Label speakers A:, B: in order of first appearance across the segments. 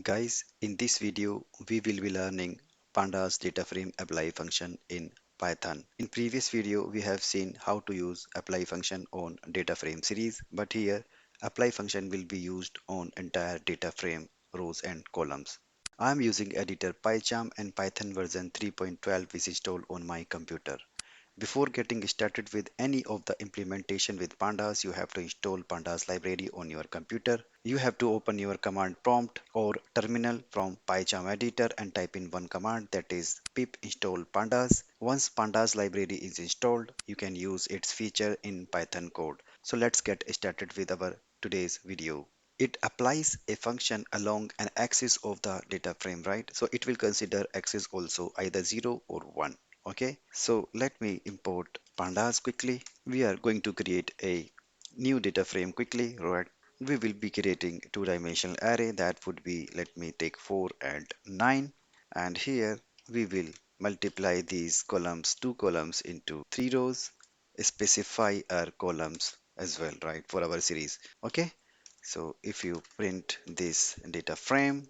A: Guys, in this video, we will be learning Pandas DataFrame.apply function in Python. In previous video, we have seen how to use apply function on data frame series, but here apply function will be used on entire data frame rows and columns. I am using editor PyCharm and Python version 3.12 is installed on my computer. Before getting started with any of the implementation with pandas, you have to install pandas library on your computer. You have to open your command prompt or terminal from PyCharm editor and type in one command, that is pip install pandas. Once pandas library is installed, you can use its feature in Python code. So let's get started with our today's video. It applies a function along an axis of the data frame, right? So it will consider axis also either 0 or 1. Okay, so let me import pandas quickly. We are going to create a new data frame quickly, right? We will be creating two-dimensional array that would be, let me take 4 and 9, and here we will multiply these columns, two columns into three rows, specify our columns as well, right, for our series. Okay, so if you print this data frame,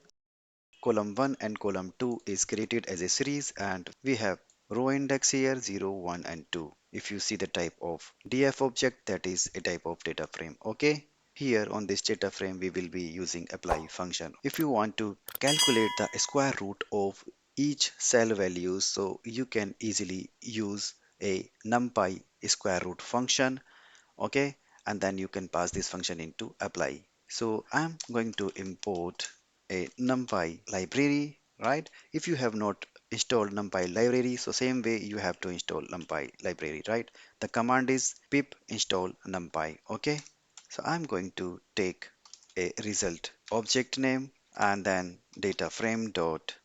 A: column 1 and column 2 is created as a series and we have row index here 0, 1 and 2. If you see the type of df object, that is a type of data frame. Okay, here on this data frame we will be using apply function. If you want to calculate the square root of each cell values, so you can easily use a numpy square root function. Okay, and then you can pass this function into apply. So I'm going to import a numpy library, right? If you have not installed numpy library, so same way you have to install numpy library, right? The command is pip install numpy. Okay, so I'm going to take a result object name and then data frame dot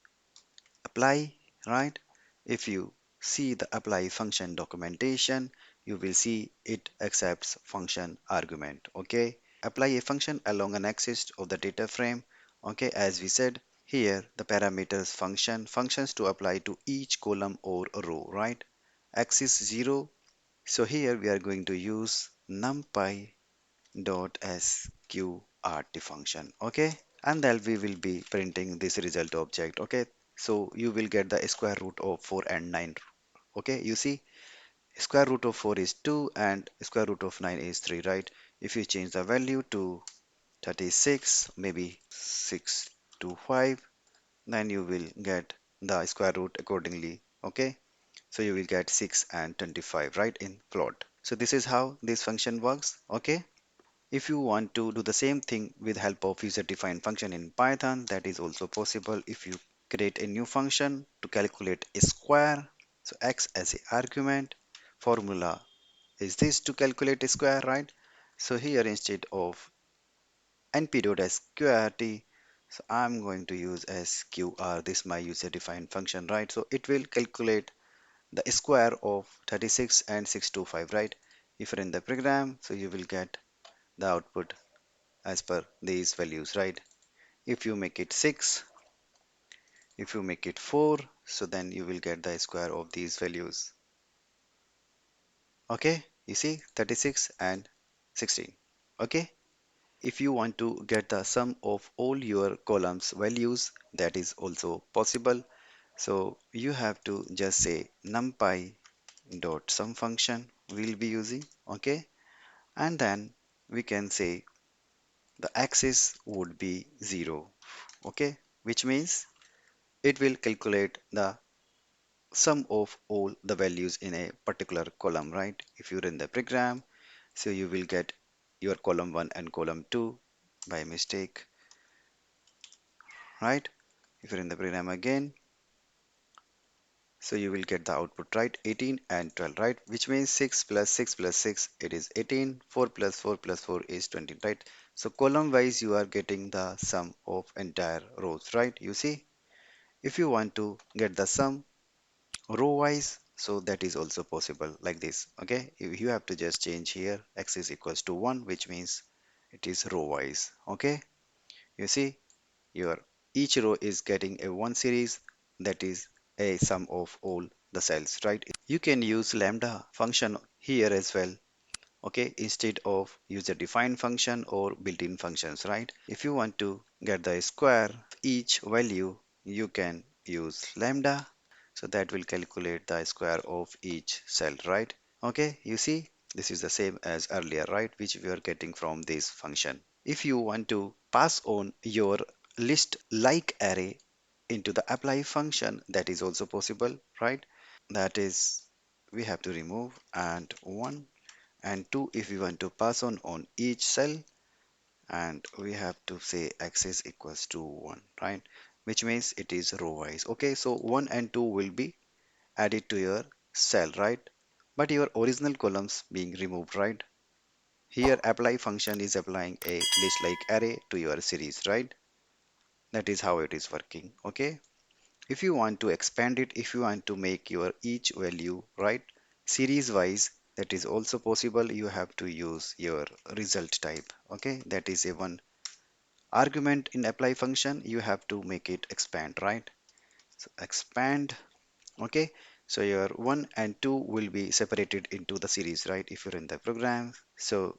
A: apply, right? If you see the apply function documentation, you will see it accepts function argument. Okay, apply a function along an axis of the data frame. Okay, as we said here, the parameters functions to apply to each column or row, right? Axis 0. So here we are going to use numpy dot sqrt function. Okay, and then we will be printing this result object. Okay, so you will get the square root of 4 and 9. Okay, you see square root of 4 is 2 and square root of 9 is 3, right? If you change the value to 36, maybe 6 to 5, then you will get the square root accordingly. Okay, so you will get 6 and 25, right, in float. So this is how this function works. Okay, if you want to do the same thing with help of user-defined function in Python, that is also possible. If you create a new function to calculate a square, so x as a argument, formula is this to calculate a square, right? So here instead of np.sqrt, so I'm going to use sqr, this my user-defined function, right? So it will calculate the square of 36 and 625, right? If you're in the program, so you will get the output as per these values, right? If you make it 6, if you make it 4, so then you will get the square of these values. Okay, you see 36 and 16. Okay, if you want to get the sum of all your columns values, that is also possible. So you have to just say numpy dot sum function we'll be using. Okay, and then we can say the axis would be 0. Okay, which means it will calculate the sum of all the values in a particular column, right? If you run the program, so you will get your column 1 and column 2 by mistake, right? If you're in the program again, so you will get the output, right? 18 and 12, right? Which means 6 plus 6 plus 6, it is 18. 4 plus 4 plus 4 is 20, right? So column wise, you are getting the sum of entire rows, right? You see, if you want to get the sum row wise, so that is also possible like this. Okay, you have to just change here x is equals to 1, which means it is row wise. Okay, you see your each row is getting a one series, that is a sum of all the cells, right? You can use lambda function here as well okay, instead of user defined function or built-in functions, right? If you want to get the square of each value, you can use lambda, so that will calculate the square of each cell, right? Okay, you see, this is the same as earlier, right, which we are getting from this function. If you want to pass on your list like array into the apply function, that is also possible, right? That is, we have to remove and 1 and 2 if we want to pass on each cell, and we have to say access equals to 1, right, which means it is row wise. Okay, so 1 and 2 will be added to your cell, right, but your original columns being removed, right? Here apply function is applying a list like array to your series, right? That is how it is working. Okay, if you want to expand it, if you want to make your each value, right, series wise, that is also possible. You have to use your result type. Okay, that is a one argument in apply function. You have to make it expand, right? So expand. Okay, so your 1 and 2 will be separated into the series, right? If you're in the program, so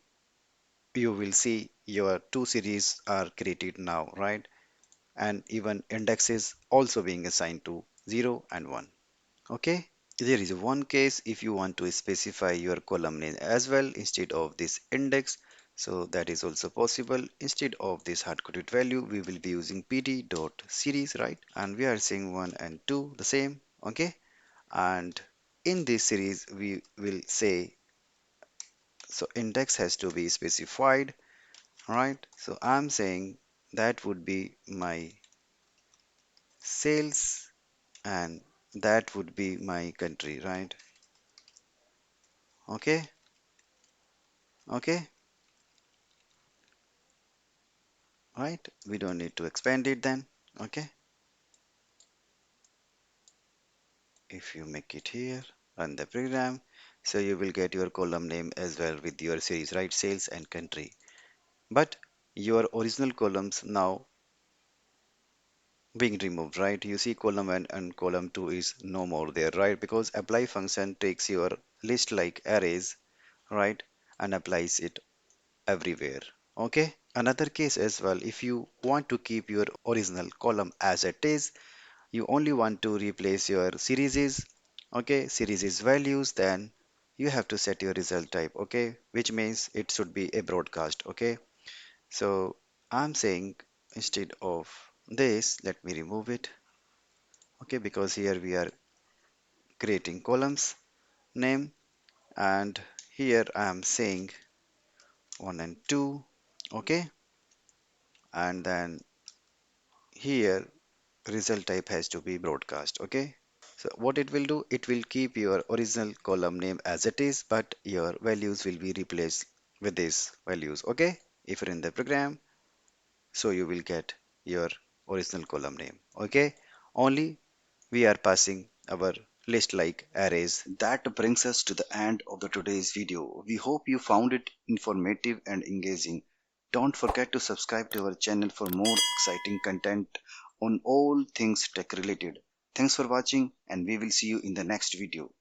A: you will see your two series are created now, right? And even indexes also being assigned to 0 and 1. Okay, there is one case if you want to specify your column name as well instead of this index, so that is also possible. Instead of this hard-coded value, we will be using pd.series, right? And we are saying 1 and 2 the same. Okay, and in this series we will say, so index has to be specified, right? So I'm saying that would be my sales and that would be my country, right? Okay, okay, right, we don't need to expand it then. Okay, if you make it here, run the program, so you will get your column name as well with your series, right? Sales and country, but your original columns now being removed, right? You see column 1 and column 2 is no more there, right? Because apply function takes your list like arrays, right, and applies it everywhere. Okay, another case as well, if you want to keep your original column as it is, you only want to replace your series, okay, series values, then you have to set your result type, okay, which means it should be a broadcast. Okay, so I'm saying instead of this, let me remove it. Okay, because here we are creating columns name, and here I am saying 1 and 2. Okay, and then here result type has to be broadcast. Okay, so what it will do, it will keep your original column name as it is, but your values will be replaced with these values. Okay, if you're in the program, so you will get your original column name. Okay, only we are passing our list like arrays. That brings us to the end of the today's video. We hope you found it informative and engaging. Don't forget to subscribe to our channel for more exciting content on all things tech related. Thanks for watching, and we will see you in the next video.